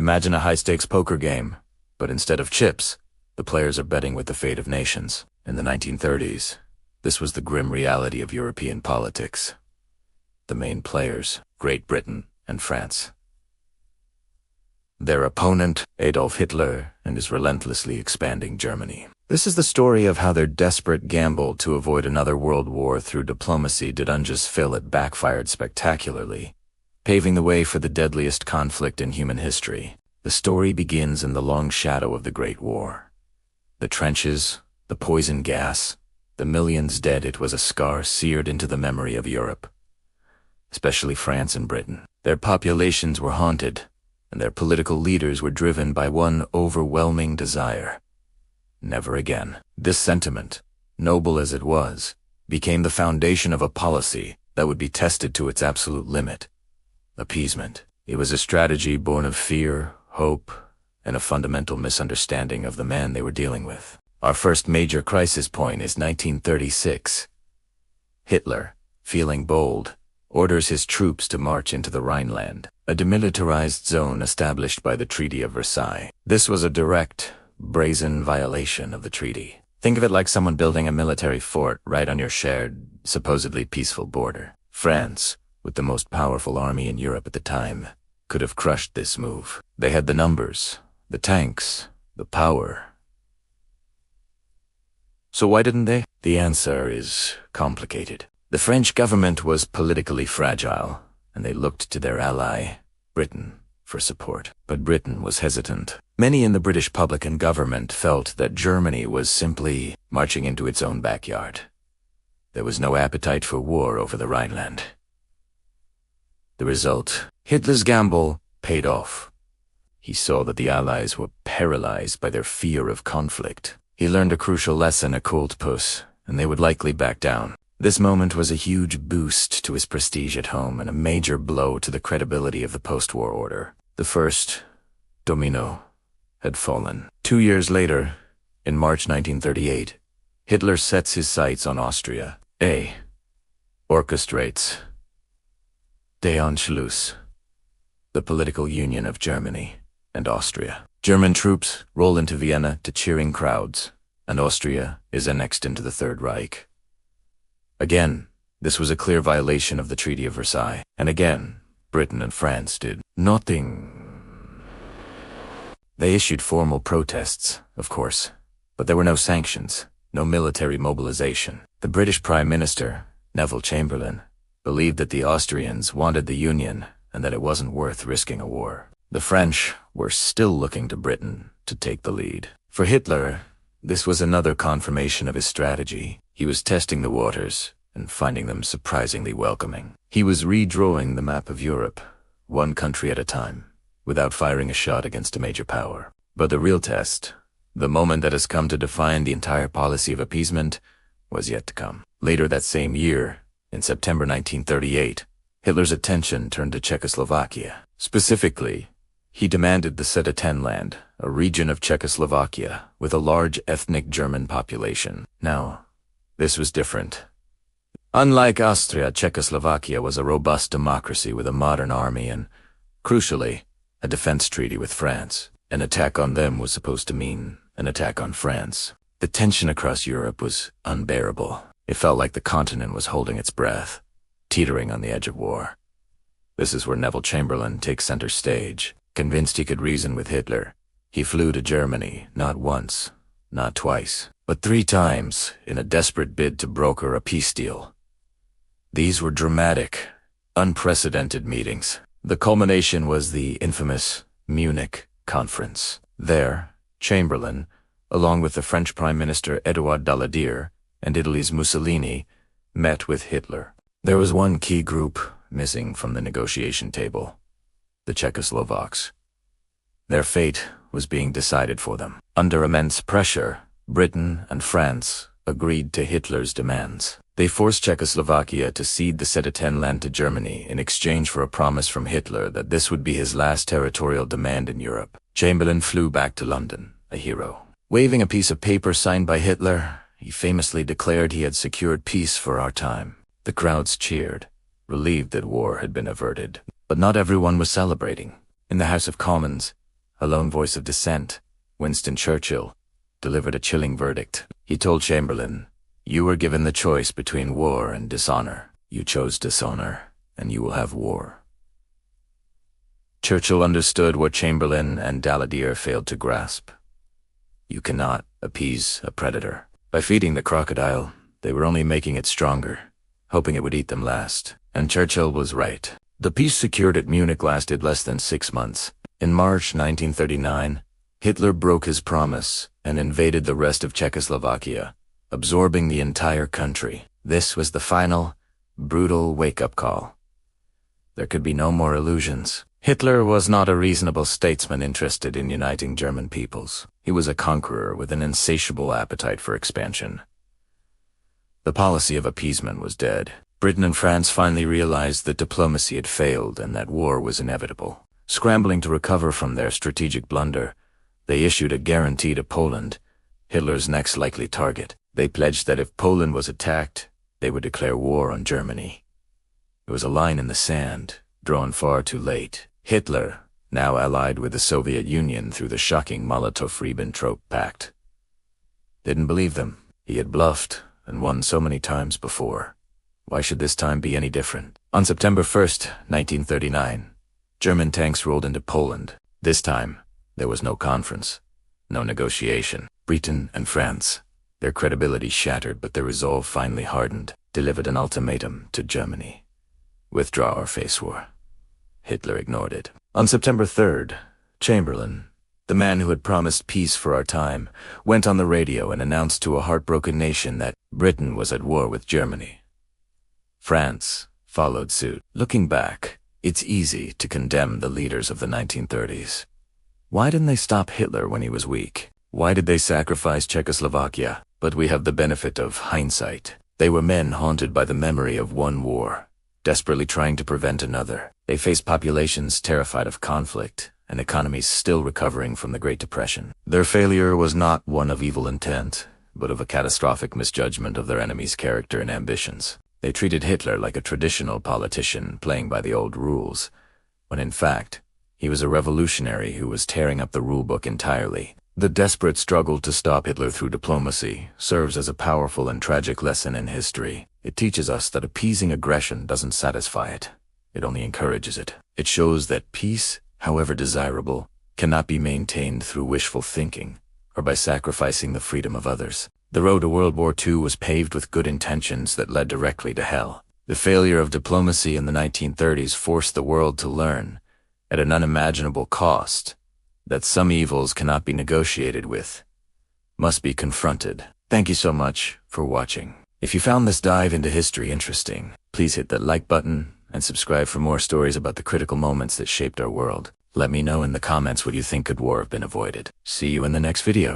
Imagine a high-stakes poker game, but instead of chips, the players are betting with the fate of nations. In the 1930s, this was the grim reality of European politics. The main players, Great Britain and France. Their opponent, Adolf Hitler, and his relentlessly expanding Germany. This is the story of how their desperate gamble to avoid another world war through diplomacy didn't just fail, it backfired spectacularly, paving the way for the deadliest conflict in human history. The story begins in the long shadow of the Great War. The trenches, the poison gas, the millions dead. It was a scar seared into the memory of Europe, especially France and Britain. Their populations were haunted, and their political leaders were driven by one overwhelming desire: never again. This sentiment, noble as it was, became the foundation of a policy that would be tested to its absolute limit: appeasement. It was a strategy born of fear, hope, and a fundamental misunderstanding of the man they were dealing with. Our first major crisis point is 1936. Hitler, feeling bold, orders his troops to march into the Rhineland, a demilitarized zone established by the Treaty of Versailles. This was a direct, brazen violation of the treaty. Think of it like someone building a military fort right on your shared, supposedly peaceful border. France, with the most powerful army in Europe at the time, could have crushed this move. They had the numbers, the tanks, the power. So why didn't they? The answer is complicated. The French government was politically fragile, and they looked to their ally, Britain, for support. But Britain was hesitant. Many in the British public and government felt that Germany was simply marching into its own backyard. There was no appetite for war over the Rhineland. The result: Hitler's gamble paid off. He saw that the Allies were paralyzed by their fear of conflict. He learned a crucial lesson: a cold puss, and they would likely back down. This moment was a huge boost to his prestige at home and a major blow to the credibility of the post-war order. The first domino had fallen. 2 years later, in March 1938, Hitler sets his sights on Austria. Orchestrates Der Anschluss, the political union of Germany and Austria. German troops roll into Vienna to cheering crowds, and Austria is annexed into the Third Reich. Again, this was a clear violation of the Treaty of Versailles. And again, Britain and France did nothing. They issued formal protests, of course, but there were no sanctions, no military mobilization. The British Prime Minister, Neville Chamberlain, believed that the Austrians wanted the Union and that it wasn't worth risking a war. The French were still looking to Britain to take the lead. For Hitler, this was another confirmation of his strategy. He was testing the waters and finding them surprisingly welcoming. He was redrawing the map of Europe, one country at a time, without firing a shot against a major power. But the real test, the moment that has come to define the entire policy of appeasement, was yet to come. Later that same year, in September 1938, Hitler's attention turned to Czechoslovakia. Specifically, he demanded the Sudetenland, a region of Czechoslovakia with a large ethnic German population. Now, this was different. Unlike Austria, Czechoslovakia was a robust democracy with a modern army and, crucially, a defense treaty with France. An attack on them was supposed to mean an attack on France. The tension across Europe was unbearable. It felt like the continent was holding its breath, teetering on the edge of war. This is where Neville Chamberlain takes center stage. Convinced he could reason with Hitler, he flew to Germany not once, not twice, but 3 times in a desperate bid to broker a peace deal. These were dramatic, unprecedented meetings. The culmination was the infamous Munich Conference. There, Chamberlain, along with the French Prime Minister Édouard Daladier and Italy's Mussolini, met with Hitler. There was one key group missing from the negotiation table: the Czechoslovaks. Their fate was being decided for them. Under immense pressure, Britain and France agreed to Hitler's demands. They forced Czechoslovakia to cede the Sudetenland to Germany in exchange for a promise from Hitler that this would be his last territorial demand in Europe. Chamberlain flew back to London, a hero. Waving a piece of paper signed by Hitler, he famously declared he had secured peace for our time. The crowds cheered, relieved that war had been averted. But not everyone was celebrating. In the House of Commons, a lone voice of dissent, Winston Churchill, delivered a chilling verdict. He told Chamberlain, "You were given the choice between war and dishonor. You chose dishonor, and you will have war." Churchill understood what Chamberlain and Daladier failed to grasp. You cannot appease a predator. By feeding the crocodile, they were only making it stronger, hoping it would eat them last. And Churchill was right. The peace secured at Munich lasted less than 6 months. In March 1939, Hitler broke his promise and invaded the rest of Czechoslovakia, absorbing the entire country. This was the final, brutal wake-up call. There could be no more illusions. Hitler was not a reasonable statesman interested in uniting German peoples. He was a conqueror with an insatiable appetite for expansion. The policy of appeasement was dead. Britain and France finally realized that diplomacy had failed and that war was inevitable. Scrambling to recover from their strategic blunder, they issued a guarantee to Poland, Hitler's next likely target. They pledged that if Poland was attacked, they would declare war on Germany. It was a line in the sand, drawn far too late. Hitler, now allied with the Soviet Union through the shocking Molotov-Ribbentrop Pact, didn't believe them. He had bluffed and won so many times before. Why should this time be any different? On September 1st, 1939, German tanks rolled into Poland. This time, there was no conference, no negotiation. Britain and France, their credibility shattered but their resolve finally hardened, delivered an ultimatum to Germany: withdraw or face war. Hitler ignored it. On September 3rd, Chamberlain, the man who had promised peace for our time, went on the radio and announced to a heartbroken nation that Britain was at war with Germany. France followed suit. Looking back, it's easy to condemn the leaders of the 1930s. Why didn't they stop Hitler when he was weak? Why did they sacrifice Czechoslovakia? But we have the benefit of hindsight. They were men haunted by the memory of one war, desperately trying to prevent another. They faced populations terrified of conflict and economies still recovering from the Great Depression. Their failure was not one of evil intent, but of a catastrophic misjudgment of their enemy's character and ambitions. They treated Hitler like a traditional politician playing by the old rules, when in fact, he was a revolutionary who was tearing up the rulebook entirely. The desperate struggle to stop Hitler through diplomacy serves as a powerful and tragic lesson in history. It teaches us that appeasing aggression doesn't satisfy it. It only encourages it. It shows that peace, however desirable, cannot be maintained through wishful thinking or by sacrificing the freedom of others. The road to World War II was paved with good intentions that led directly to hell. The failure of diplomacy in the 1930s forced the world to learn, at an unimaginable cost, that some evils cannot be negotiated with, must be confronted. Thank you so much for watching. If you found this dive into history interesting, please hit that like button and subscribe for more stories about the critical moments that shaped our world. Let me know in the comments what you think could war have been avoided. See you in the next video.